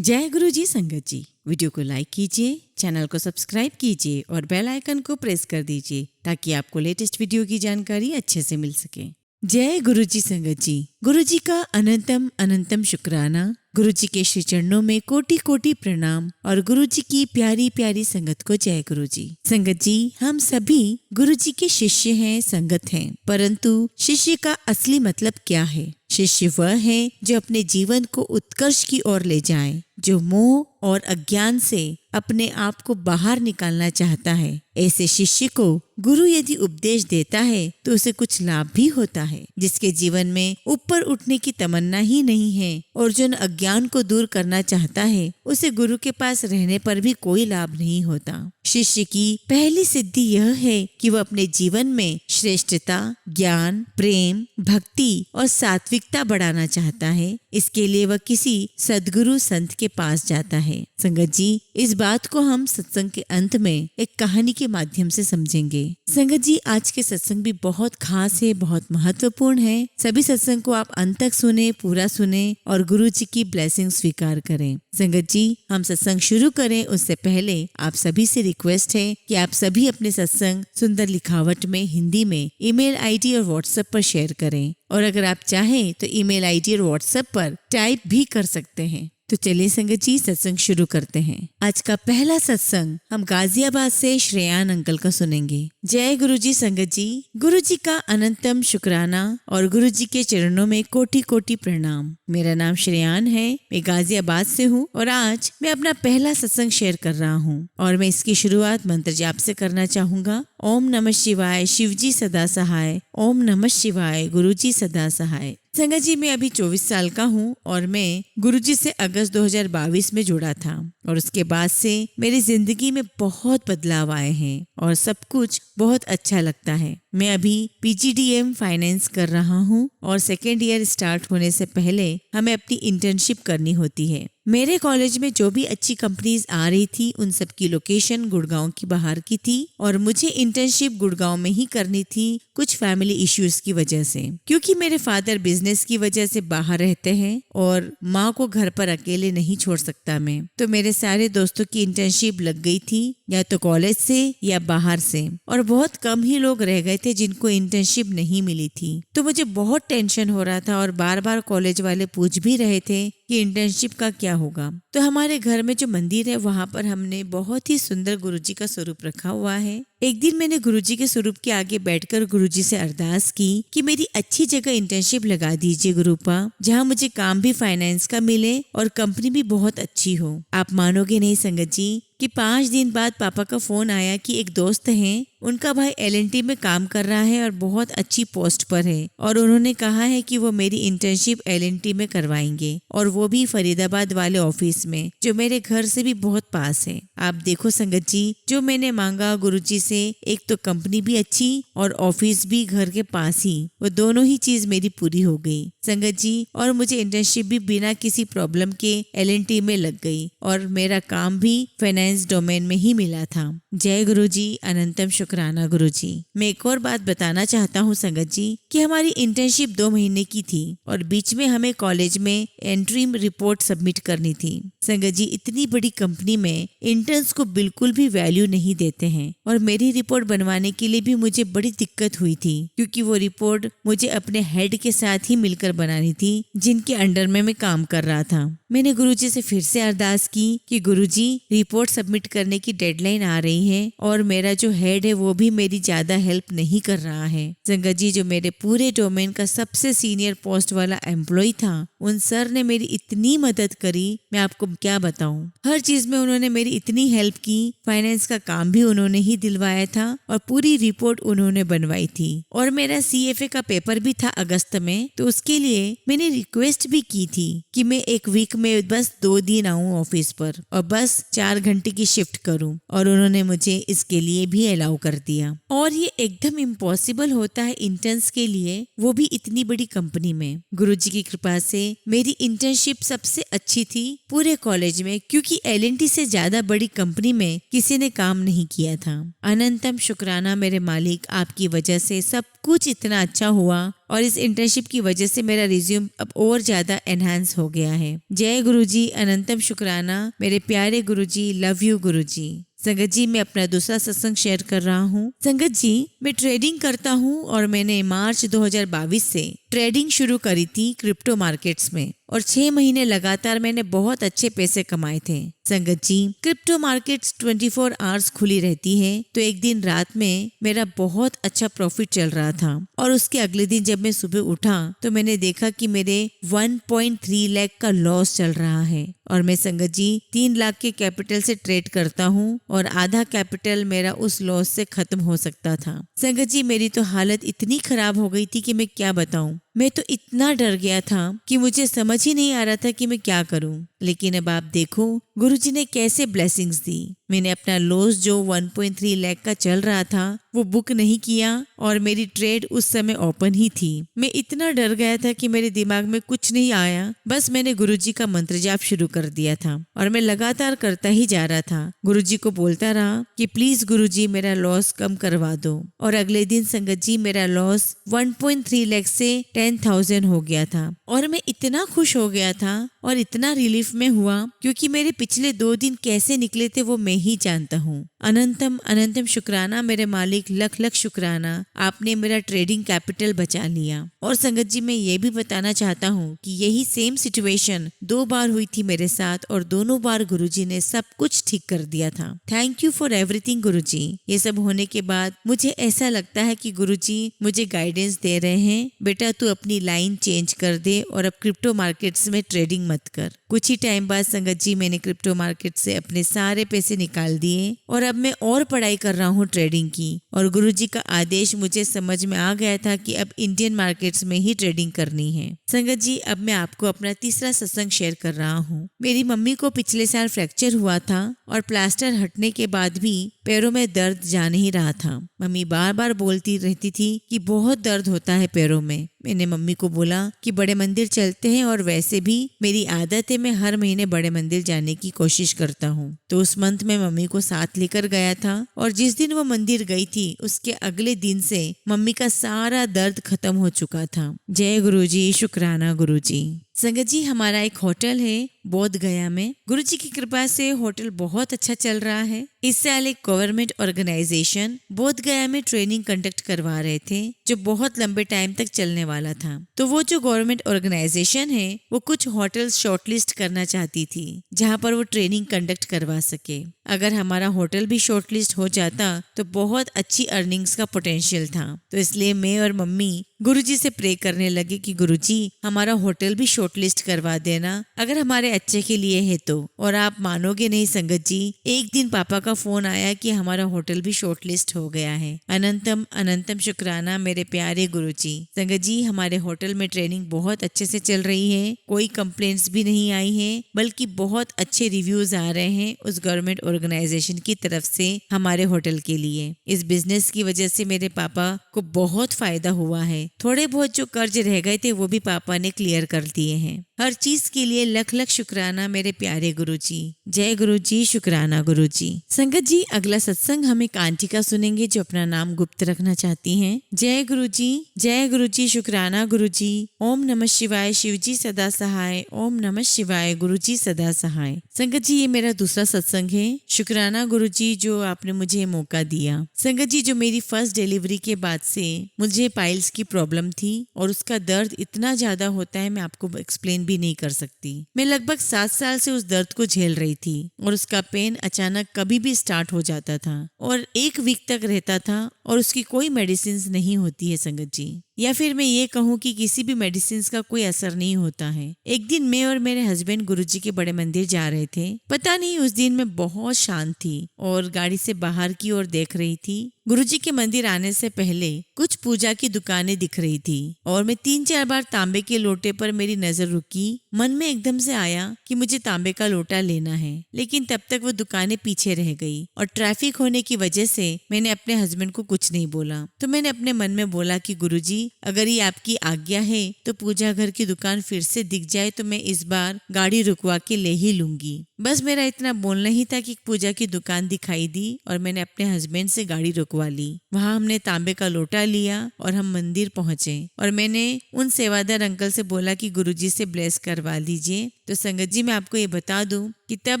जय गुरु जी संगत जी। वीडियो को लाइक कीजिए, चैनल को सब्सक्राइब कीजिए और बेल आइकन को प्रेस कर दीजिए ताकि आपको लेटेस्ट वीडियो की जानकारी अच्छे से मिल सके। जय गुरु जी संगत जी। गुरु जी का अनंतम अनंतम शुक्राना। गुरु जी के श्री चरणों में कोटि कोटि प्रणाम और गुरु जी की प्यारी प्यारी संगत को जय गुरु जी। संगत जी, हम सभी गुरु जी के शिष्य हैं, संगत हैं, परंतु शिष्य का असली मतलब क्या है? शिष्य वह है जो अपने जीवन को उत्कर्ष की ओर ले जाए, जो मोह और अज्ञान से अपने आप को बाहर निकालना चाहता है। ऐसे शिष्य को गुरु यदि उपदेश देता है तो उसे कुछ लाभ भी होता है। जिसके जीवन में ऊपर उठने की तमन्ना ही नहीं है और जो अज्ञान को दूर करना चाहता है, उसे गुरु के पास रहने पर भी कोई लाभ नहीं होता। शिष्य की पहली सिद्धि यह है कि वह अपने जीवन में श्रेष्ठता, ज्ञान, प्रेम, भक्ति और सात्विकता बढ़ाना चाहता है। इसके लिए वह किसी सद्गुरु संत के पास जाता है। संगत जी, इस बात को हम सत्संग के अंत में एक कहानी के माध्यम से समझेंगे। संगत जी, आज के सत्संग भी बहुत खास है, बहुत महत्वपूर्ण है। सभी सत्संग को आप अंत तक सुने, पूरा सुने और गुरु जी की ब्लेसिंग स्वीकार करें। संगत जी, हम सत्संग शुरू करें उससे पहले आप सभी से रिक्वेस्ट है कि आप सभी अपने सत्संग सुंदर लिखावट में हिंदी में ईमेल आईडी और व्हाट्सएप पर शेयर करें, और अगर आप चाहें तो ईमेल आईडी और व्हाट्सएप पर टाइप भी कर सकते हैं। तो चलिए संगत जी, सत्संग शुरू करते हैं। आज का पहला सत्संग हम गाजियाबाद से श्रेयान अंकल का सुनेंगे। जय गुरु जी संगत जी। गुरु जी का अनंतम शुक्राना और गुरु जी के चरणों में कोटि कोटि प्रणाम। मेरा नाम श्रेयान है, मैं गाजियाबाद से हूँ और आज मैं अपना पहला सत्संग शेयर कर रहा हूँ और मैं इसकी शुरुआत मंत्र जाप से करना चाहूँगा। ओम नमः शिवाय, शिव जी सदा सहाय। ओम नमः शिवाय, गुरु जी सदा सहाय। संगत जी, मैं अभी 24 साल का हूँ और मैं गुरुजी से अगस्त 2022 में जुड़ा था और उसके बाद से मेरी जिंदगी में बहुत बदलाव आए हैं और सब कुछ बहुत अच्छा लगता है। मैं अभी PGDM फाइनेंस कर रहा हूँ और सेकेंड ईयर स्टार्ट होने से पहले हमें अपनी इंटर्नशिप करनी होती है। मेरे कॉलेज में जो भी अच्छी कंपनीज आ रही थी उन सब की लोकेशन गुड़गांव की बाहर की थी और मुझे इंटर्नशिप गुड़गांव में ही करनी थी, कुछ फैमिली इश्यूज की वजह से। क्योंकि मेरे फादर बिजनेस की वजह से बाहर रहते हैं और माँ को घर पर अकेले नहीं छोड़ सकता मैं, तो मेरे सारे दोस्तों की इंटर्नशिप लग गई थी, या तो कॉलेज से या बाहर से, और बहुत कम ही लोग रह गए थे जिनको इंटर्नशिप नहीं मिली थी। तो मुझे बहुत टेंशन हो रहा था और बार बार कॉलेज वाले पूछ भी रहे थे कि इंटर्नशिप का क्या होगा। तो हमारे घर में जो मंदिर है वहाँ पर हमने बहुत ही सुंदर गुरुजी का स्वरूप रखा हुआ है। एक दिन मैंने गुरुजी के स्वरूप के आगे बैठकर गुरुजी से अरदास की कि मेरी अच्छी जगह इंटर्नशिप लगा दीजिए गुरुपा, जहाँ मुझे काम भी फाइनेंस का मिले और कंपनी भी बहुत अच्छी हो। आप मानोगे नहीं संगत जी कि 5 दिन बाद पापा का फोन आया कि एक दोस्त है, उनका भाई LNT में काम कर रहा है और बहुत अच्छी पोस्ट पर है और उन्होंने कहा है कि वो मेरी इंटर्नशिप LNT में करवाएंगे और वो भी फरीदाबाद वाले ऑफिस में, जो मेरे घर से भी बहुत पास है। आप देखो संगत जी, जो मैंने मांगा गुरुजी से, एक तो कंपनी भी अच्छी और ऑफिस भी घर के पास ही, वो दोनों ही चीज मेरी पूरी हो गई संगत जी। और मुझे इंटर्नशिप भी बिना किसी प्रॉब्लम के LNT में लग गई और मेरा काम भी फाइनेंस डोमेन में ही मिला था। जय गुरु जी, अनंतम शुक्राना गुरु जी। मैं एक और बात बताना चाहता हूँ संगत जी कि हमारी इंटर्नशिप 2 महीने की थी और बीच में हमें कॉलेज में एंट्रीम रिपोर्ट सबमिट करनी थी। संगत जी, इतनी बड़ी कंपनी में इंटर्न्स को बिल्कुल भी वैल्यू नहीं देते हैं और मेरी रिपोर्ट बनवाने के लिए भी मुझे बड़ी दिक्कत हुई थी, क्योंकि वो रिपोर्ट मुझे अपने हेड के साथ ही मिलकर बनानी थी जिनके अंडर में मैं काम कर रहा था। मैंने गुरुजी से फिर से अरदास की कि गुरुजी, रिपोर्ट सबमिट करने की डेडलाइन आ रही है और मेरा जो हेड है वो भी मेरी ज्यादा हेल्प नहीं कर रहा है। संगत जी, जो मेरे पूरे डोमेन का सबसे सीनियर पोस्ट वाला एम्प्लॉय था, उन सर ने मेरी इतनी मदद करी, मैं आपको क्या बताऊं। हर चीज में उन्होंने मेरी इतनी हेल्प की, फाइनेंस का काम भी उन्होंने ही दिलवाया था और पूरी रिपोर्ट उन्होंने बनवाई थी। और मेरा CFA का पेपर भी था अगस्त में, तो उसके लिए मैंने रिक्वेस्ट भी की थी कि मैं एक वीक में बस 2 दिन आऊं ऑफिस पर और बस 4 घंटे की शिफ्ट करूं, और उन्होंने मुझे इसके लिए भी अलाउ कर दिया। और ये एकदम इम्पॉसिबल होता है इंटर्न्स के लिए, वो भी इतनी बड़ी कंपनी में। गुरुजी की कृपा से मेरी इंटर्नशिप सबसे अच्छी थी पूरे कॉलेज में, क्योंकि LNT से ज्यादा बड़ी कंपनी में किसी ने काम नहीं किया था। अनंतम शुक्राना मेरे मालिक, आपकी वजह से सब कुछ इतना अच्छा हुआ और इस इंटर्नशिप की वजह से मेरा रिज्यूम अब और ज्यादा एनहांस हो गया है। जय गुरुजी, अनंतम शुक्राना मेरे प्यारे गुरुजी, लव यू गुरुजी। संगत जी, मैं अपना दूसरा सत्संग शेयर कर रहा हूँ। संगत जी, मैं ट्रेडिंग करता हूँ और मैंने मार्च 2022 से ट्रेडिंग शुरू करी थी क्रिप्टो मार्केट्स में और 6 महीने लगातार मैंने बहुत अच्छे पैसे कमाए थे। संगत जी, क्रिप्टो मार्केट्स 24 आवर्स खुली रहती है, तो एक दिन रात में मेरा बहुत अच्छा प्रॉफिट चल रहा था और उसके अगले दिन जब मैं सुबह उठा तो मैंने देखा कि मेरे 1.3 लाख का लॉस चल रहा है। और मैं संगत जी 3 लाख के कैपिटल से ट्रेड करता हूँ और आधा कैपिटल मेरा उस लॉस से खत्म हो सकता था। संगत जी, मेरी तो हालत इतनी खराब हो गई थी कि मैं क्या बताऊं। मैं तो इतना डर गया था कि मुझे समझ ही नहीं आ रहा था कि मैं क्या करूं। लेकिन अब आप देखो गुरुजी ने कैसे ब्लेसिंग्स दी। मैंने अपना लॉस जो 1.3 लाख का चल रहा था वो बुक नहीं किया और मेरी ट्रेड उस समय ओपन ही थी। मैं इतना डर गया था कि मेरे दिमाग में कुछ नहीं आया, बस मैंने गुरुजी का मंत्र जाप शुरू कर दिया था और मैं लगातार करता ही जा रहा था। गुरुजी को बोलता रहा कि प्लीज गुरुजी मेरा लॉस कम करवा दो। और अगले दिन संगत जी मेरा लॉस 1.3 लाख से 10,000 हो गया था और मैं इतना खुश हो गया था और इतना रिलीफ में हुआ क्योंकि मेरे पिछले 2 दिन कैसे निकले थे वो मैं ही जानता हूँ। अनंतम अनंतम शुक्राना मेरे मालिक, लख लख शुक्राना, आपने मेरा ट्रेडिंग कैपिटल बचा लिया। और संगत जी, मैं ये भी बताना चाहता हूँ कि यही सेम सिचुएशन 2 बार हुई थी मेरे साथ और दोनों बार गुरुजी ने सब कुछ ठीक कर दिया था। थैंक यू फॉर एवरीथिंग गुरुजी। ये सब होने के बाद मुझे ऐसा लगता है कि गुरुजी मुझे गाइडेंस दे रहे हैं, बेटा तू अपनी लाइन चेंज कर दे और अब क्रिप्टो मार्केट्स में ट्रेडिंग मत कर। कुछ ही टाइम बाद संगत जी मैंने क्रिप्टो मार्केट से अपने सारे पैसे निकाल दिए और अब मैं और पढ़ाई कर रहा हूँ ट्रेडिंग की। और गुरुजी का आदेश मुझे समझ में आ गया था कि अब इंडियन मार्केट्स में ही ट्रेडिंग करनी है। संगत जी, अब मैं आपको अपना तीसरा सत्संग शेयर कर रहा हूँ। मेरी मम्मी को पिछले साल फ्रैक्चर हुआ था और प्लास्टर हटने के बाद भी पैरों में दर्द जा नहीं रहा था। मम्मी बार बार बोलती रहती थी कि बहुत दर्द होता है पैरों में। मैंने मम्मी को बोला कि बड़े मंदिर चलते हैं और वैसे भी मेरी आदत है, मैं हर महीने बड़े मंदिर जाने की कोशिश करता हूँ। तो उस मंथ में मम्मी को साथ लेकर गया था और जिस दिन वो मंदिर गई थी उसके अगले दिन से मम्मी का सारा दर्द खत्म हो चुका था। जय गुरुजी, शुक्राना गुरुजी। संगत जी, हमारा एक होटल है बोध गया में। गुरुजी की कृपा से होटल बहुत अच्छा चल रहा है। इस साल एक गवर्नमेंट ऑर्गेनाइजेशन बोध गया में ट्रेनिंग कंडक्ट करवा रहे थे जो बहुत लंबे टाइम तक चलने वाला था। तो वो जो गवर्नमेंट ऑर्गेनाइजेशन है वो कुछ होटल्स शॉर्टलिस्ट करना चाहती थी जहाँ पर वो ट्रेनिंग कंडक्ट करवा सके। अगर हमारा होटल भी शॉर्टलिस्ट हो जाता तो बहुत अच्छी अर्निंग्स का पोटेंशियल था। तो इसलिए मैं और मम्मी गुरुजी से प्रे करने लगे कि गुरुजी हमारा होटल भी शॉर्टलिस्ट करवा देना, अगर हमारे अच्छे के लिए है तो। और आप मानोगे नहीं संगत जी, एक दिन पापा का फोन आया कि हमारा होटल भी शॉर्टलिस्ट हो गया है। अनंतम अनंतम शुक्राना मेरे प्यारे गुरुजी। संगत जी, हमारे होटल में ट्रेनिंग बहुत अच्छे से चल रही है, कोई कंप्लेंट्स भी नहीं आई है, बल्कि बहुत अच्छे रिव्यूज आ रहे हैं उस गवर्नमेंट ऑर्गेनाइजेशन की तरफ से हमारे होटल के लिए। इस बिजनेस की वजह से मेरे पापा को बहुत फायदा हुआ है। थोड़े बहुत जो कर्ज रह गए थे वो भी पापा ने क्लियर कर दिए हैं। हर चीज के लिए लख लख शुक्राना मेरे प्यारे गुरुजी। जय गुरुजी, शुक्राना गुरुजी। संगत जी, अगला सत्संग हम एक आंटी का सुनेंगे जो अपना नाम गुप्त रखना चाहती हैं। जय गुरुजी, जय गुरुजी, शुक्राना गुरुजी। ओम नमः शिवाय, शिवजी सदा सहाय। ओम नमः शिवाय, गुरुजी सदा सहाय। संगत जी, ये मेरा दूसरा सत्संग है। शुक्राना गुरुजी जो आपने मुझे मौका दिया। संगत जी, जो मेरी फर्स्ट डिलीवरी के बाद से मुझे पाइल्स की प्रॉब्लम थी और उसका दर्द इतना ज्यादा होता है मैं आपको एक्सप्लेन भी नहीं कर सकती। मैं लगभग 7 साल से उस दर्द को झेल रही थी और उसका पेन अचानक कभी भी स्टार्ट हो जाता था और 1 वीक तक रहता था और उसकी कोई मेडिसिन नहीं होती है संगत जी, या फिर मैं ये कहूँ कि किसी भी मेडिसिन का कोई असर नहीं होता है। एक दिन मैं और मेरे हस्बैंड गुरुजी के बड़े मंदिर जा रहे थे। पता नहीं उस दिन मैं बहुत शांत थी और गाड़ी से बाहर की ओर देख रही थी। गुरुजी के मंदिर आने से पहले कुछ पूजा की दुकानें दिख रही थी और मैं 3-4 बार तांबे के लोटे पर मेरी नजर रुकी। मन में एकदम से आया कि मुझे तांबे का लोटा लेना है, लेकिन तब तक वो दुकानें पीछे रह गई और ट्रैफिक होने की वजह से मैंने अपने हस्बैंड को कुछ नहीं बोला। तो मैंने अपने मन में बोला कि गुरुजी अगर ये आपकी आज्ञा है तो पूजा घर की दुकान फिर से दिख जाए तो मैं इस बार गाड़ी रुकवा के ले ही लूंगी। बस मेरा इतना बोलना ही था कि पूजा की दुकान दिखाई दी और मैंने अपने हस्बैंड से गाड़ी रुकवा ली। वहाँ हमने तांबे का लोटा लिया और हम मंदिर पहुंचे और मैंने उन सेवादार अंकल से बोला कि गुरुजी से ब्लेस करवा लीजिए। तो संगत जी, मैं आपको ये बता दूं कि तब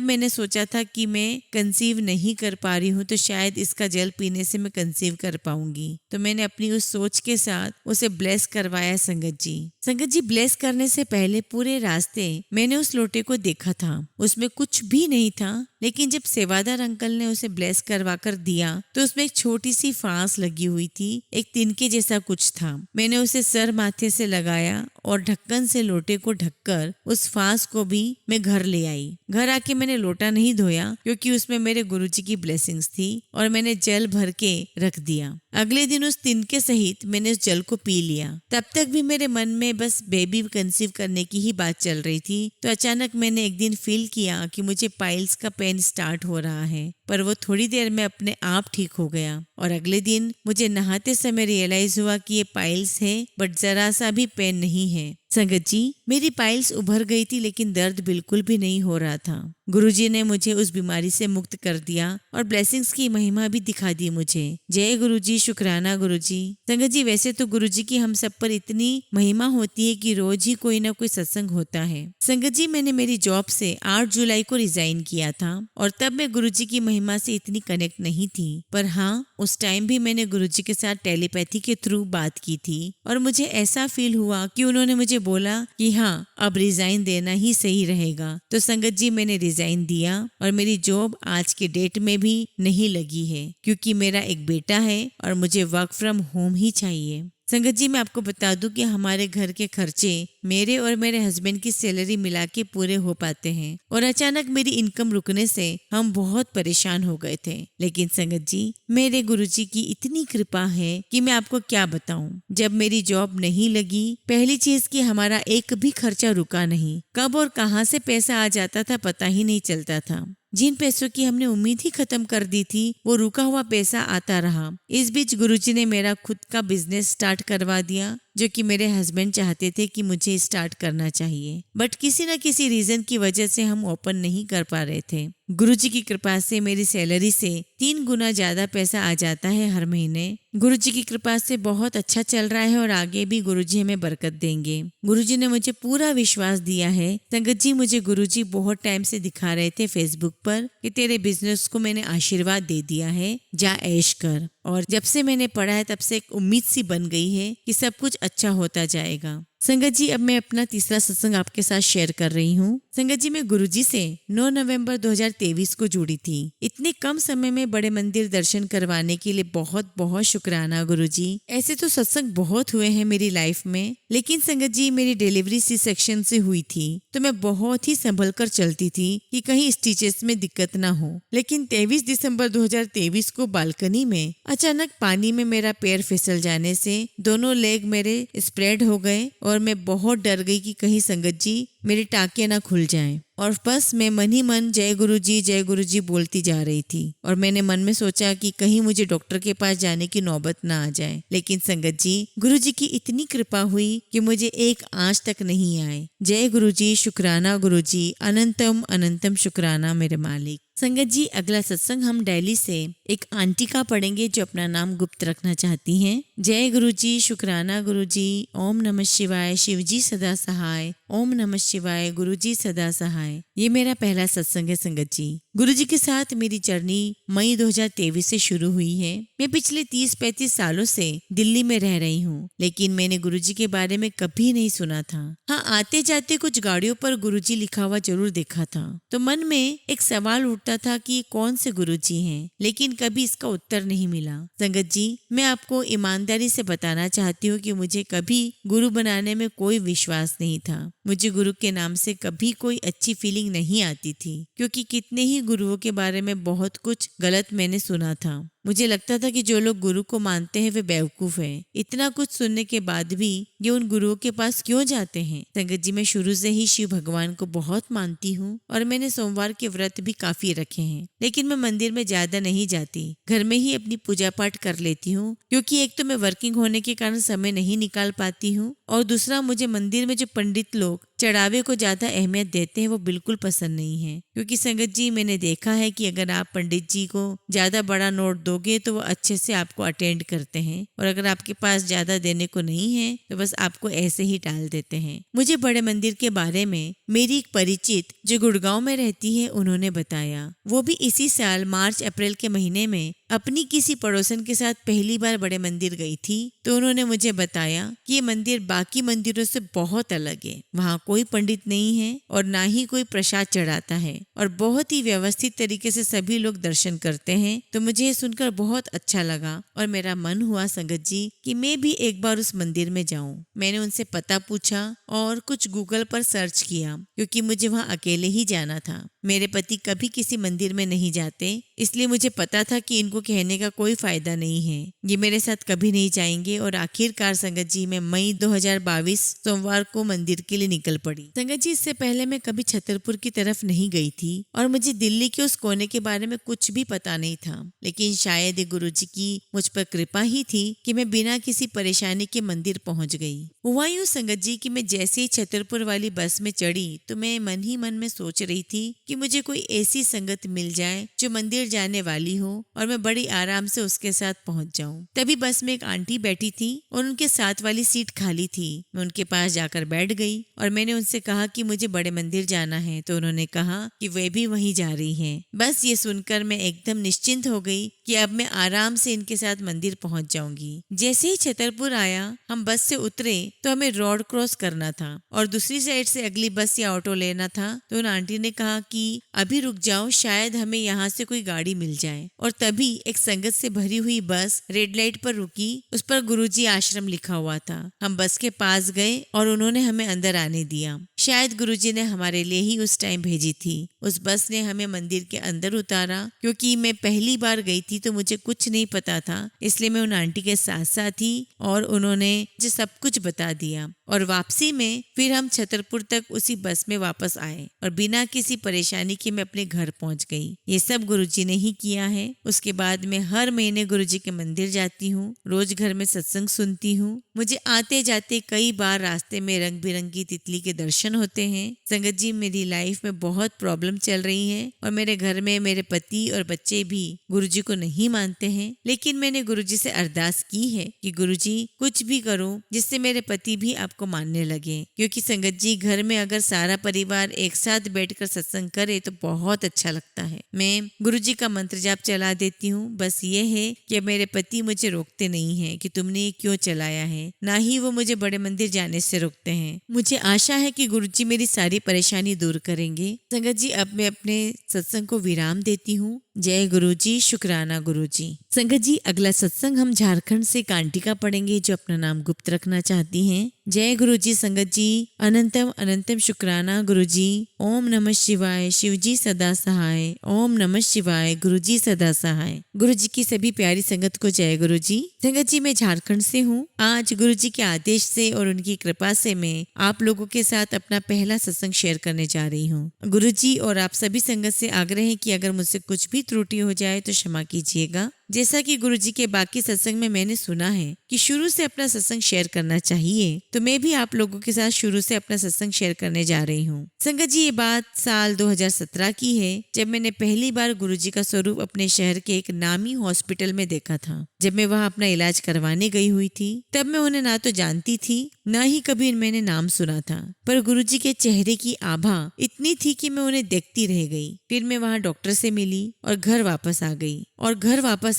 मैंने सोचा था कि मैं कंसीव नहीं कर पा रही हूँ तो शायद इसका जल पीने से मैं कंसीव कर पाऊंगी। तो मैंने अपनी उस सोच के साथ उसे ब्लेस करवाया। संगत जी, ब्लेस करने से पहले पूरे रास्ते मैंने उस लोटे को देखा था, उसमें कुछ भी नहीं था। लेकिन जब सेवादार अंकल ने उसे ब्लेस करवा कर दिया तो उसमें एक छोटी सी फांस लगी हुई थी, एक तिनके जैसा कुछ था। मैंने उसे सर माथे से लगाया और ढक्कन से लोटे को ढककर उस फांस को भी मैं घर ले आई। घर आके मैंने लोटा नहीं धोया क्योंकि उसमें मेरे गुरुजी की ब्लेसिंग्स थी और मैंने जल भर के रख दिया। अगले दिन उस तिनके सहित मैंने उस जल को पी लिया। तब तक भी मेरे मन में बस बेबी कंसीव करने की ही बात चल रही थी। तो अचानक मैंने एक दिन फील किया कि मुझे पाइल्स का पेन स्टार्ट हो रहा है, पर वो थोड़ी देर में अपने आप ठीक हो गया। और अगले दिन मुझे नहाते समय रियलाइज हुआ कि ये पाइल्स है बट जरा सा भी पेन नहीं है। संगत जी, मेरी पाइल्स उभर गई थी लेकिन दर्द बिल्कुल भी नहीं हो रहा था। गुरुजी ने मुझे उस बीमारी से मुक्त कर दिया और ब्लेसिंग्स की महिमा भी दिखा दी मुझे। जय गुरुजी, शुक्राना गुरुजी। संगत जी, वैसे तो गुरुजी की हम सब पर इतनी महिमा होती है कि रोज ही कोई ना कोई सत्संग होता है। संगत जी, मैंने मेरी जॉब से 8 जुलाई को रिजाइन किया था और तब मैं गुरुजी की महिमा से इतनी कनेक्ट नहीं थी, पर हाँ, उस टाइम भी मैंने गुरुजी के साथ टेलीपैथी के थ्रू बात की थी और मुझे ऐसा फील हुआ कि उन्होंने मुझे बोला कि हाँ, अब रिजाइन देना ही सही रहेगा। तो संगत जी, मैंने रिजाइन दिया और मेरी जॉब आज के डेट में भी नहीं लगी है क्योंकि मेरा एक बेटा है और मुझे वर्क फ्रॉम होम ही चाहिए। संगत जी, मैं आपको बता दूं कि हमारे घर के खर्चे मेरे और मेरे हस्बैंड की सैलरी मिला के पूरे हो पाते हैं और अचानक मेरी इनकम रुकने से हम बहुत परेशान हो गए थे। लेकिन संगत जी, मेरे गुरुजी की इतनी कृपा है कि मैं आपको क्या बताऊं। जब मेरी जॉब नहीं लगी, पहली चीज कि हमारा एक भी खर्चा रुका नहीं। कब और कहां से पैसा आ जाता था पता ही नहीं चलता था। जिन पैसों की हमने उम्मीद ही खत्म कर दी थी वो रुका हुआ पैसा आता रहा। इस बीच गुरुजी ने मेरा खुद का बिजनेस स्टार्ट करवा दिया जो कि मेरे हस्बैंड चाहते थे कि मुझे स्टार्ट करना चाहिए, बट किसी न किसी रीजन की वजह से हम ओपन नहीं कर पा रहे थे। गुरुजी की कृपा से मेरी सैलरी से 3 गुना ज्यादा पैसा आ जाता है हर महीने। गुरुजी की कृपा से बहुत अच्छा चल रहा है और आगे भी गुरुजी हमें बरकत देंगे। गुरुजी ने मुझे पूरा विश्वास दिया है। संगत जी, मुझे गुरुजी बहुत टाइम से दिखा रहे थे फेसबुक पर कि तेरे बिजनेस को मैंने आशीर्वाद दे दिया है, जा ऐश कर। और जब से मैंने पढ़ा है तब से एक उम्मीद सी बन गई है कि सब कुछ अच्छा होता जाएगा। संगत जी, अब मैं अपना तीसरा सत्संग आपके साथ शेयर कर रही हूँ। संगत जी, मैं गुरुजी से 9 नवंबर 2023 को जुड़ी थी। इतने कम समय में बड़े मंदिर दर्शन करवाने के लिए बहुत बहुत शुक्राना गुरुजी। ऐसे तो सत्संग बहुत हुए हैं मेरी लाइफ में, लेकिन संगत जी, मेरी डिलीवरी सी सेक्शन से हुई थी तो मैं बहुत ही संभल कर चलती थी कि कहीं स्टिचेस में दिक्कत ना हो। लेकिन 23 दिसंबर 2023 को बालकनी में अचानक पानी में मेरा पैर फिसल जाने से दोनों लेग मेरे स्प्रेड हो गए और मैं बहुत डर गई कि कहीं संगत जी मेरी टाँकें ना खुल जाएं। और बस मैं मन ही मन जय गुरुजी बोलती जा रही थी और मैंने मन में सोचा कि कहीं मुझे डॉक्टर के पास जाने की नौबत ना आ जाए। लेकिन संगत जी, गुरुजी की इतनी कृपा हुई कि मुझे एक आंच तक नहीं आए। जय गुरुजी, शुक्राना गुरुजी, अनंतम अनंतम शुक्राना मेरे मालिक। संगत जी, अगला सत्संग हम दिल्ली से एक आंटी का पढ़ेंगे जो अपना नाम गुप्त रखना चाहती हैं। जय गुरुजी, शुक्राना गुरुजी, ओम नमः शिवाय, शिवजी सदा सहाय, ओम नमः शिवाय, गुरुजी सदा सहाय। ये मेरा पहला सत्संग है संगत जी। गुरुजी के साथ मेरी जर्नी मई 2023 से शुरू हुई है। मैं पिछले 30-35 सालों से दिल्ली में रह रही हूँ, लेकिन मैंने गुरुजी के बारे में कभी नहीं सुना था। हाँ, आते जाते कुछ गाड़ियों पर गुरुजी लिखा हुआ जरूर देखा था, तो मन में एक सवाल उठता था कि ये कौन से गुरुजी हैं, लेकिन कभी इसका उत्तर नहीं मिला। संगत जी, मैं आपको ईमानदारी से बताना चाहती हूँ कि मुझे कभी गुरु बनाने में कोई विश्वास नहीं था। मुझे गुरु के नाम से कभी कोई अच्छी फीलिंग नहीं आती थी क्योंकि कितने ही गुरुओं के बारे में बहुत कुछ गलत मैंने सुना था। मुझे लगता था कि जो लोग गुरु को मानते हैं वे बेवकूफ हैं। इतना कुछ सुनने के बाद भी ये उन गुरुओं के पास क्यों जाते हैं? संगत जी, मैं शुरू से ही शिव भगवान को बहुत मानती हूँ और मैंने सोमवार के व्रत भी काफी रखे हैं, लेकिन मैं मंदिर में ज्यादा नहीं जाती। घर में ही अपनी पूजा पाठ कर लेती हूँ, क्योंकि एक तो मैं वर्किंग होने के कारण समय नहीं निकाल पाती हूँ और दूसरा मुझे मंदिर में जो पंडित लोग चढ़ावे को ज्यादा अहमियत देते हैं वो बिल्कुल पसंद नहीं है। क्योंकि संगत जी, मैंने देखा है कि अगर आप पंडित जी को ज्यादा बड़ा नोट दोगे तो वो अच्छे से आपको अटेंड करते हैं, और अगर आपके पास ज्यादा देने को नहीं है तो बस आपको ऐसे ही टाल देते हैं। मुझे बड़े मंदिर के बारे में मेरी एक परिचित जो गुड़गांव में रहती है उन्होंने बताया। वो भी इसी साल मार्च अप्रैल के महीने में अपनी किसी पड़ोसन के साथ पहली बार बड़े मंदिर गई थी, तो उन्होंने मुझे बताया कि ये मंदिर बाकी मंदिरों से बहुत अलग है। वहाँ कोई पंडित नहीं है और ना ही कोई प्रसाद चढ़ाता है और बहुत ही व्यवस्थित तरीके से सभी लोग दर्शन करते हैं। तो मुझे ये सुनकर बहुत अच्छा लगा और मेरा मन हुआ संगत जी कि मैं भी एक बार उस मंदिर में जाऊं। मैंने उनसे पता पूछा और कुछ गूगल पर सर्च किया, क्योंकि मुझे वहाँ अकेले ही जाना था। मेरे पति कभी किसी मंदिर में नहीं जाते, इसलिए मुझे पता था कि इनको कहने का कोई फायदा नहीं है, ये मेरे साथ कभी नहीं जाएंगे। और आखिरकार संगत जी, मैं मई 2022 सोमवार को मंदिर के लिए निकल पड़ी। संगत जी, इससे पहले मैं कभी छतरपुर की तरफ नहीं गई थी और मुझे दिल्ली के उस कोने के बारे में कुछ भी पता नहीं था, लेकिन शायद ये गुरुजी की मुझ पर कृपा ही थी कि मैं बिना किसी परेशानी के मंदिर पहुंच गई। हुआ यूं संगत जी कि मैं जैसे ही छतरपुर वाली बस में चढ़ी तो मैं मन ही मन में सोच रही थी कि मुझे कोई ऐसी संगत मिल जाए जो मंदिर जाने वाली हो और मैं बड़ी आराम से उसके साथ पहुंच जाऊं। तभी बस में एक आंटी बैठी थी और उनके साथ वाली सीट खाली थी। मैं उनके पास जाकर बैठ गई और मैंने उनसे कहा कि मुझे बड़े मंदिर जाना है, तो उन्होंने कहा कि वे भी वहीं जा रही हैं। बस ये सुनकर मैं एकदम निश्चिंत हो गई कि अब मैं आराम से इनके साथ मंदिर पहुंच जाऊंगी। जैसे ही छतरपुर आया, हम बस से उतरे तो हमें रोड क्रॉस करना था और दूसरी साइड से अगली बस या ऑटो लेना था। तो उन आंटी ने कहा कि अभी रुक जाओ, शायद हमें यहाँ से कोई गाड़ी मिल जाए। और तभी एक संगत से भरी हुई बस रेड लाइट पर रुकी, उस पर गुरुजी आश्रम लिखा हुआ था। हम बस के पास गए और उन्होंने हमें अंदर आने दिया। शायद गुरुजी ने हमारे लिए ही उस टाइम भेजी थी। उस बस ने हमें मंदिर के अंदर उतारा। क्योंकि मैं पहली बार गई थी तो मुझे कुछ नहीं पता था, इसलिए मैं उन आंटी के साथ साथ थी और उन्होंने मुझे सब कुछ बता दिया। और वापसी में फिर हम छतरपुर तक उसी बस में वापस आए और बिना किसी परेशानी के मैं अपने घर पहुंच गई। ये सब गुरुजी ने ही किया है। उसके बाद मैं हर महीने गुरुजी के मंदिर जाती हूँ, रोज घर में सत्संग सुनती हूँ। मुझे आते जाते कई बार रास्ते में रंग बिरंगी तितली के दर्शन होते हैं। संगत जी, मेरी लाइफ में बहुत प्रॉब्लम चल रही है और मेरे घर में मेरे पति और बच्चे भी गुरुजी को नहीं मानते हैं, लेकिन मैंने गुरुजी से अरदास की है कि गुरुजी कुछ भी करो जिससे मेरे पति भी आपको मानने लगे। क्योंकि संगत जी, घर में अगर सारा परिवार एक साथ बैठकर सत्संग करे तो बहुत अच्छा लगता है। मैं गुरुजी का मंत्र जाप चला देती हूँ। बस ये है कि मेरे पति मुझे रोकते नहीं है कि तुमने ये क्यों चलाया है, ना ही वो मुझे बड़े मंदिर जाने से रोकते हैं। मुझे आशा है कि गुरुजी मेरी सारी परेशानी दूर करेंगे। संगत जी, अब मैं अपने सत्संग को विराम देती हूँ। जय गुरुजी, शुक्राना गुरुजी। संगत जी, अगला सत्संग हम झारखंड से एक आंटी का पढ़ेंगे जो अपना नाम गुप्त रखना चाहती हैं। जय गुरुजी। संगत जी, अनंतम अनंतम शुक्राना गुरुजी। ओम नमः शिवाय, शिवजी सदा सहाय। ओम नमः शिवाय, गुरुजी सदा सहाय। गुरुजी की सभी प्यारी संगत को जय गुरुजी। संगत जी, मैं झारखंड से हूँ। आज गुरुजी के आदेश से और उनकी कृपा से मैं आप लोगों के साथ अपना पहला सत्संग शेयर करने जा रही हूँ। गुरुजी और आप सभी संगत से आग्रह है कि अगर मुझसे कुछ भी त्रुटि हो जाए तो क्षमा कीजिएगा। जैसा कि गुरुजी के बाकी सत्संग में मैंने सुना है कि शुरू से अपना सत्संग शेयर करना चाहिए, तो मैं भी आप लोगों के साथ शुरू से अपना सत्संग शेयर करने जा रही हूँ। संगत जी, ये बात साल 2017 की है, जब मैंने पहली बार गुरुजी का स्वरूप अपने शहर के एक नामी हॉस्पिटल में देखा था। जब मैं वहाँ अपना इलाज करवाने गई हुई थी, तब मैं उन्हें ना तो जानती थी, ना ही कभी मैंने नाम सुना था, पर गुरुजी के चेहरे की आभा इतनी थी कि मैं उन्हें देखती रह गई। फिर मैं वहाँ डॉक्टर से मिली और घर वापस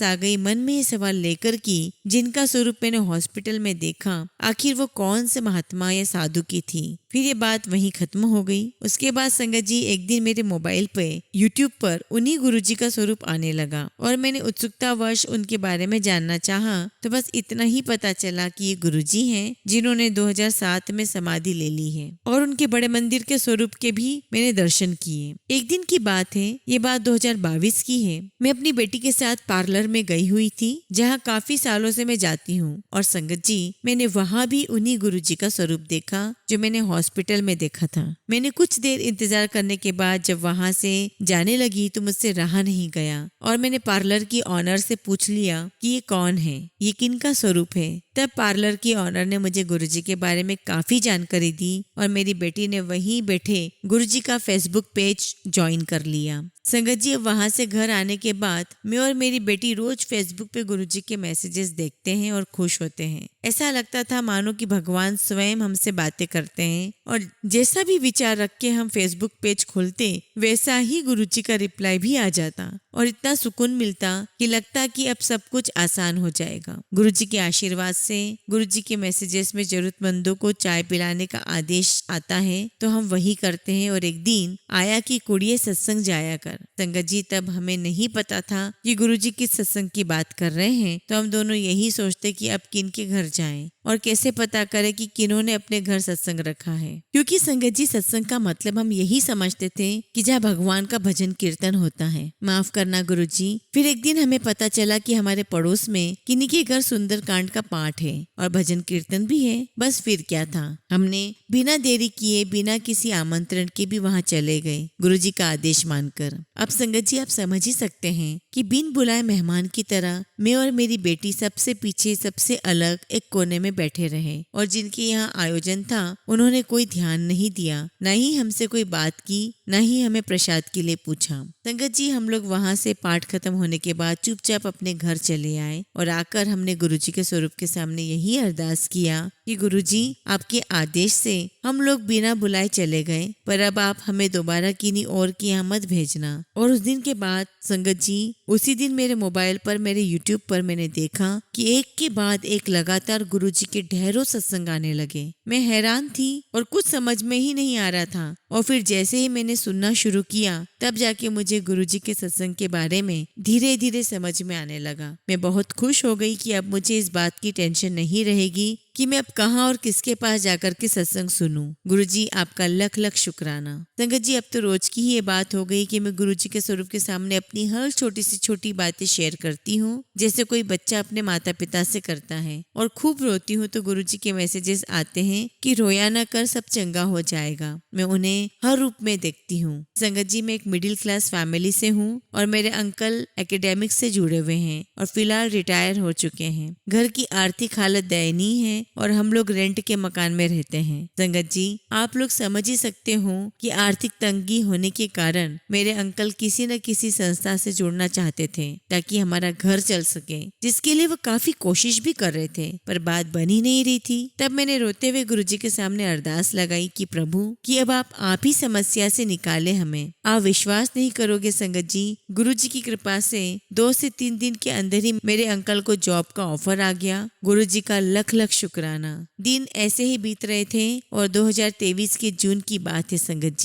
आ गई मन में ये सवाल लेकर कि जिनका स्वरूप मैंने हॉस्पिटल में देखा, आखिर वो कौन से महात्मा या साधु की थी। फिर ये बात वहीं खत्म हो गई। उसके बाद संगत जी, एक दिन मेरे मोबाइल पे यूट्यूब पर उन्हीं गुरुजी का स्वरूप आने लगा और मैंने उत्सुकतावश उनके बारे में जानना चाहा। तो बस इतना ही पता चला कि ये गुरुजी हैं जिन्होंने 2007 में समाधि ले ली है और उनके बड़े मंदिर के स्वरूप के भी मैंने दर्शन किए। एक दिन की बात है, ये बात 2022 की है। मैं अपनी बेटी के साथ पार्लर में गई हुई थी जहाँ काफी सालों से मैं जाती हूँ। और संगत जी, मैंने वहाँ भी उन्हीं गुरुजी का स्वरूप देखा जो मैंने हॉस्पिटल में देखा था। मैंने कुछ देर इंतजार करने के बाद जब वहाँ से जाने लगी तो मुझसे रहा नहीं गया और मैंने पार्लर की ऑनर से पूछ लिया कि ये कौन है, ये किनका स्वरूप है। तब पार्लर की ऑनर ने मुझे गुरुजी के बारे में काफी जानकारी दी और मेरी बेटी ने वहीं बैठे गुरुजी का फेसबुक पेज ज्वाइन कर लिया। संगत जी, वहां से घर आने के बाद मैं और मेरी बेटी रोज फेसबुक पे गुरुजी के मैसेजेस देखते हैं और खुश होते हैं। ऐसा लगता था मानो कि भगवान स्वयं हमसे बातें करते हैं और जैसा भी विचार रख के हम फेसबुक पेज खोलते वैसा ही गुरुजी का रिप्लाई भी आ जाता और इतना सुकून मिलता कि लगता कि अब सब कुछ आसान हो जाएगा। गुरुजी के आशीर्वाद से गुरुजी के मैसेजेस में जरूरतमंदों को चाय पिलाने का आदेश आता है तो हम वही करते हैं। और एक दिन आया कि कुड़िए सत्संग जाया कर। संगत जी, तब हमें नहीं पता था कि गुरुजी किस सत्संग की बात कर रहे हैं, तो हम दोनों यही सोचते कि अब किन के घर जाएं और कैसे पता करें कि किन्होंने अपने घर सत्संग रखा है। क्योंकि संगत जी, सत्संग का मतलब हम यही समझते थे कि जहाँ भगवान का भजन कीर्तन होता है। माफ करना गुरुजी। फिर एक दिन हमें पता चला कि हमारे पड़ोस में किन्हीं के घर सुंदरकांड का पाठ है और भजन कीर्तन भी है। बस फिर क्या था, हमने बिना देरी किए बिना किसी आमंत्रण के भी वहाँ चले गए गुरुजी का आदेश मानकर। अब संगत जी, आप समझ ही सकते हैं कि बिन बुलाए मेहमान की तरह मैं और मेरी बेटी सबसे पीछे सबसे अलग एक कोने में बैठे रहे और जिनके यहाँ आयोजन था उन्होंने कोई ध्यान नहीं दिया, न ही हमसे कोई बात की, न ही हमें प्रसाद के लिए पूछा। संगत जी, हम लोग वहाँ से पाठ खत्म होने के बाद चुपचाप अपने घर चले आए और आकर हमने गुरुजी के स्वरूप के सामने यही अरदास किया कि गुरुजी, आपके आदेश से हम लोग बिना बुलाए चले गए, पर अब आप हमें दोबारा किन्हीं और की यहाँ मत भेजना। और उस दिन के बाद संगत जी, उसी दिन मेरे मोबाइल पर मेरे YouTube पर मैंने देखा कि एक के बाद एक लगातार गुरुजी के ढेरों सत्संग आने लगे। मैं हैरान थी और कुछ समझ में ही नहीं आ रहा था। और फिर जैसे ही मैंने सुनना शुरू किया तब जाके मुझे गुरुजी के सत्संग के बारे में धीरे धीरे समझ में आने लगा। मैं बहुत खुश हो गई कि अब मुझे इस बात की टेंशन नहीं रहेगी कि मैं अब कहाँ और किसके पास जाकर के सत्संग सुनूं। गुरुजी, आपका लख लख शुक्राना। संगत जी, अब तो रोज की ही ये बात हो गई कि मैं गुरुजी के स्वरूप के सामने अपनी हर छोटी सी छोटी बातें शेयर करती हूँ, जैसे कोई बच्चा अपने माता पिता से करता है। और खूब रोती हूँ तो गुरुजी के मैसेजेस आते हैं कि रोया न कर, सब चंगा हो जाएगा। मैं उन्हें हर रूप में देखती हूँ। संगत जी, मैं एक मिडिल क्लास फैमिली से हूँ और मेरे अंकल एकेडमिक्स से जुड़े हुए हैं और फिलहाल रिटायर हो चुके हैं। घर की आर्थिक हालत दयनीय है और हम लोग रेंट के मकान में रहते हैं। संगत जी, आप लोग समझ ही सकते हो कि आर्थिक तंगी होने के कारण मेरे अंकल किसी न किसी संस्था से जुड़ना चाहते थे ताकि हमारा घर चल सके, जिसके लिए वो काफी कोशिश भी कर रहे थे, पर बात बन ही नहीं रही थी। तब मैंने रोते हुए गुरुजी के सामने अरदास लगाई कि प्रभु, कि अब आप ही समस्या से निकाले हमें। आप विश्वास नहीं करोगे संगत जी, गुरुजी की कृपा से 2 से 3 दिन के अंदर ही मेरे अंकल को जॉब का ऑफर आ गया। गुरुजी का लख लख शुक्राना। दिन ऐसे ही बीत रहे थे और 2023 के जून की बात है संगत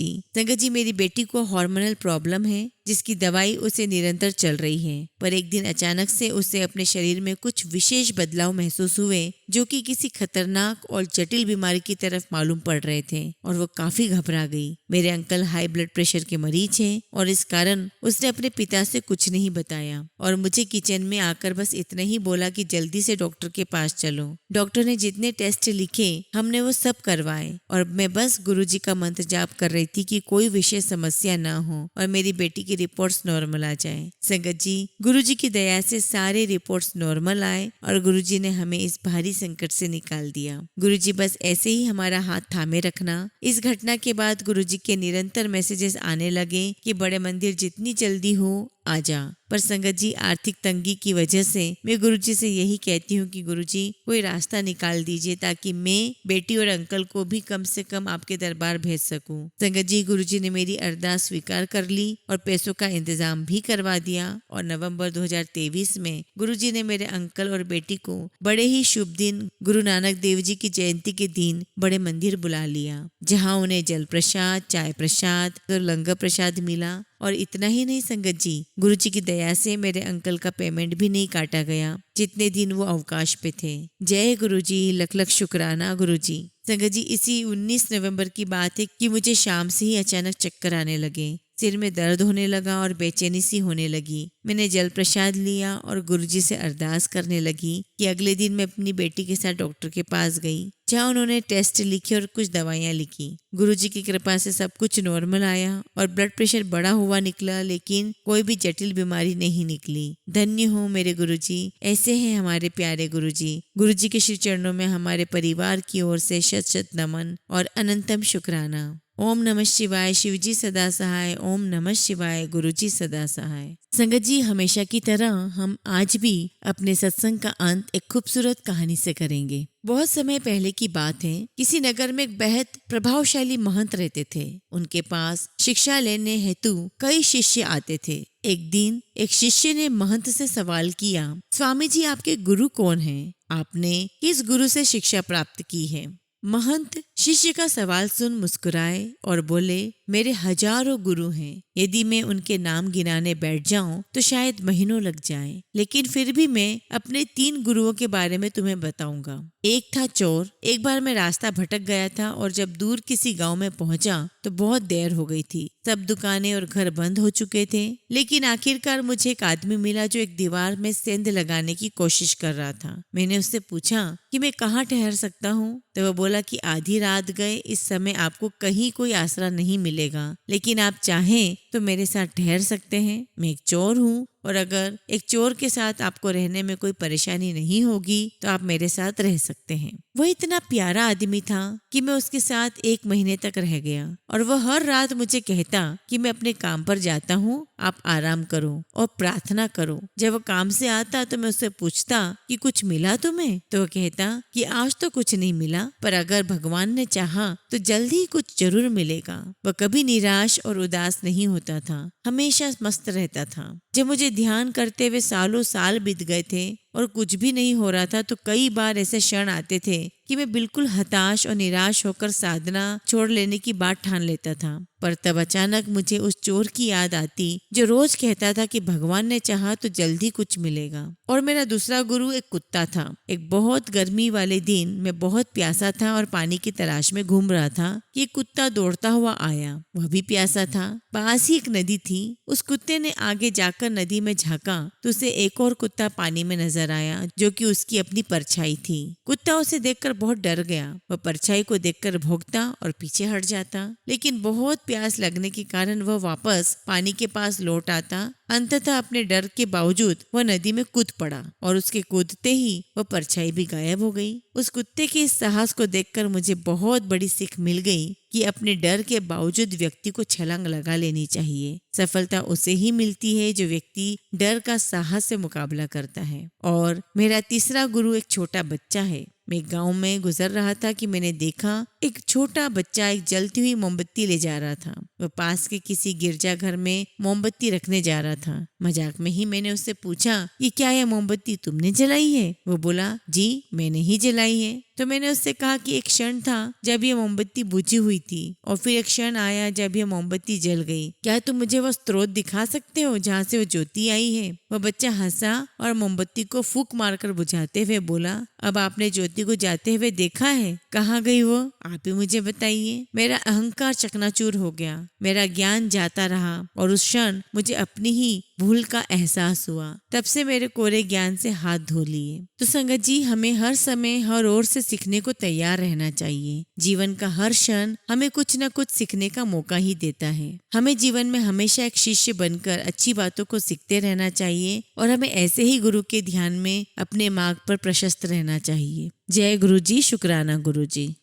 जी, मेरी बेटी को हार्मोनल प्रॉब्लम है जिसकी दवाई उसे निरंतर चल रही है। पर एक दिन अचानक से उसे अपने शरीर में कुछ विशेष बदलाव महसूस हुए जो कि किसी खतरनाक और जटिल बीमारी की तरफ मालूम पड़ रहे थे और वो काफी घबरा गई। मेरे अंकल हाई ब्लड प्रेशर के मरीज हैं और इस कारण उसने अपने पिता से कुछ नहीं बताया और मुझे किचन में आकर बस इतना ही बोला कि जल्दी से डॉक्टर के पास चलो। डॉक्टर ने जितने टेस्ट लिखे हमने वो सब करवाए और मैं बस गुरुजी का मंत्र जाप कर रही थी कि कोई विशेष समस्या ना हो और मेरी बेटी की रिपोर्ट्स नॉर्मल आ जाए। संगत जी, गुरुजी की दया से सारे रिपोर्ट्स नॉर्मल आए और गुरुजी ने हमें इस भारी संकट से निकाल दिया। गुरुजी, बस ऐसे ही हमारा हाथ थामे रखना। इस घटना के बाद गुरुजी के निरंतर मैसेजेस आने लगे कि बड़े मंदिर जितनी जल्दी हो आ जा। पर संगत जी, आर्थिक तंगी की वजह से मैं गुरुजी से यही कहती हूँ कि गुरुजी कोई रास्ता निकाल दीजिए ताकि मैं, बेटी और अंकल को भी कम से कम आपके दरबार भेज सकूं। संगत जी, गुरुजी ने मेरी अरदास स्वीकार कर ली और पैसों का इंतजाम भी करवा दिया और नवंबर 2023 में गुरुजी ने मेरे अंकल और बेटी को बड़े ही शुभ दिन गुरु नानक देव जी की जयंती के दिन बड़े मंदिर बुला लिया, जहाँ उन्हें जल प्रसाद, चाय प्रसाद और लंगर प्रसाद मिला। और इतना ही नहीं संगत जी, गुरुजी की दया से मेरे अंकल का पेमेंट भी नहीं काटा गया जितने दिन वो अवकाश पे थे। जय गुरुजी, लख लख शुक्राना गुरुजी। संगत जी, इसी 19 नवंबर की बात है कि मुझे शाम से ही अचानक चक्कर आने लगे। सिर में दर्द होने लगा और बेचैनी सी होने लगी। मैंने जल प्रसाद लिया और गुरुजी से अरदास करने लगी कि अगले दिन मैं अपनी बेटी के साथ डॉक्टर के पास गई, जहाँ उन्होंने टेस्ट लिखे और कुछ दवाइयाँ लिखी। गुरुजी की कृपा से सब कुछ नॉर्मल आया और ब्लड प्रेशर बढ़ा हुआ निकला, लेकिन कोई भी जटिल बीमारी नहीं निकली। धन्य हो मेरे गुरुजी, ऐसे हैं हमारे प्यारे गुरुजी। गुरुजी के श्री चरणों में हमारे परिवार की ओर से शत शत नमन और अनंतम शुक्राना। ओम नमः शिवाय, शिवजी सदा सहाय। ओम नमः शिवाय, गुरुजी सदा सहाय। संगत जी, हमेशा की तरह हम आज भी अपने सत्संग का अंत एक खूबसूरत कहानी से करेंगे। बहुत समय पहले की बात है, किसी नगर में एक बेहद प्रभावशाली महंत रहते थे। उनके पास शिक्षा लेने हेतु कई शिष्य आते थे। एक दिन एक शिष्य ने महंत से सवाल किया, स्वामी जी आपके गुरु कौन हैं? आपने किस गुरु से शिक्षा प्राप्त की है? महंत शिष्य का सवाल सुन मुस्कुराए और बोले, मेरे हजारों गुरु हैं। यदि मैं उनके नाम गिनाने बैठ जाऊं तो शायद महीनों लग जाएं, लेकिन फिर भी मैं अपने 3 गुरुओं के बारे में तुम्हें बताऊंगा। एक था चोर। एक बार मैं रास्ता भटक गया था और जब दूर किसी गांव में पहुंचा तो बहुत देर हो गई थी। सब दुकानें और घर बंद हो चुके थे, लेकिन आखिरकार मुझे एक आदमी मिला जो एक दीवार में सेंध लगाने की कोशिश कर रहा था। मैंने उससे पूछा कि मैं कहाँ ठहर सकता हूँ, तो वह बोला कि आधी रात गए इस समय आपको कहीं कोई आसरा नहीं मिलेगा, लेकिन आप चाहें तो मेरे साथ ठहर सकते हैं। मैं एक चोर हूँ और अगर एक चोर के साथ आपको रहने में कोई परेशानी नहीं होगी तो आप मेरे साथ रह सकते हैं। वह इतना प्यारा आदमी था कि मैं उसके साथ 1 महीने तक रह गया और वह हर रात मुझे कहता कि मैं अपने काम पर जाता हूँ, आप आराम करो और प्रार्थना करो। जब वो काम से आता तो मैं उससे पूछता कि कुछ मिला तुम्हें, तो वह कहता कि आज तो कुछ नहीं मिला, पर अगर भगवान ने चाहा तो जल्द ही कुछ जरूर मिलेगा। वह कभी निराश और उदास नहीं होता था, हमेशा मस्त रहता था। जब मुझे ध्यान करते हुए सालों साल बीत गए थे और कुछ भी नहीं हो रहा था, तो कई बार ऐसे क्षण आते थे कि मैं बिल्कुल हताश और निराश होकर साधना छोड़ लेने की बात ठान लेता था। पर तब अचानक मुझे उस चोर की याद आती जो रोज कहता था कि भगवान ने चाहा तो जल्दी कुछ मिलेगा। और मेरा दूसरा गुरु एक कुत्ता था। एक बहुत गर्मी वाले दिन मैं बहुत प्यासा था और पानी की तलाश में घूम रहा था कि एक कुत्ता दौड़ता हुआ आया। वह भी प्यासा था। पास ही एक नदी थी। उस कुत्ते ने आगे जाकर नदी में झांका तो उसे एक और कुत्ता पानी में नजर आया, जो कि उसकी अपनी परछाई थी। कुत्ता उसे देखकर बहुत डर गया। वह परछाई को देखकर भौंकता और पीछे हट जाता, लेकिन बहुत प्यास लगने के कारण वह वापस पानी के पास लौट आता। अंततः अपने डर के बावजूद वह नदी में कूद पड़ा और उसके कूदते ही वह परछाई भी गायब हो गई। उस कुत्ते के इस साहस को देखकर मुझे बहुत बड़ी सीख मिल गई कि अपने डर के बावजूद व्यक्ति को छलांग लगा लेनी चाहिए। सफलता उसे ही मिलती है जो व्यक्ति डर का साहस से मुकाबला करता है। और मेरा तीसरा गुरु एक छोटा बच्चा है। मैं गांव में गुजर रहा था कि मैंने देखा एक छोटा बच्चा एक जलती हुई मोमबत्ती ले जा रहा था। वह पास के किसी गिरजाघर में मोमबत्ती रखने जा रहा था। मजाक में ही मैंने उससे पूछा कि क्या यह मोमबत्ती तुमने जलाई है? वो बोला, जी मैंने ही जलाई है। तो मैंने उससे कहा कि एक क्षण था जब यह मोमबत्ती बुझी हुई थी और फिर एक क्षण आया जब यह मोमबत्ती जल गई। क्या तुम मुझे वह स्रोत दिखा सकते हो जहाँ से वो ज्योति आई है? वह बच्चा हंसा और मोमबत्ती को फूंक मारकर बुझाते हुए बोला, अब आपने ज्योति को जाते हुए देखा है? कहाँ गई वो? आप ही मुझे बताइए। मेरा अहंकार चकनाचूर हो गया। मेरा ज्ञान जाता रहा और उस क्षण मुझे अपनी ही भूल का एहसास हुआ। तब से मेरे कोरे ज्ञान से हाथ धो लिए। तो संगत जी, हमें हर समय हर ओर से सीखने को तैयार रहना चाहिए। जीवन का हर क्षण हमें कुछ न कुछ सीखने का मौका ही देता है। हमें जीवन में हमेशा एक शिष्य बनकर अच्छी बातों को सीखते रहना चाहिए और हमें ऐसे ही गुरु के ध्यान में अपने मार्ग पर प्रशस्त रहना चाहिए। जय गुरु जी, शुक्राना गुरु जी।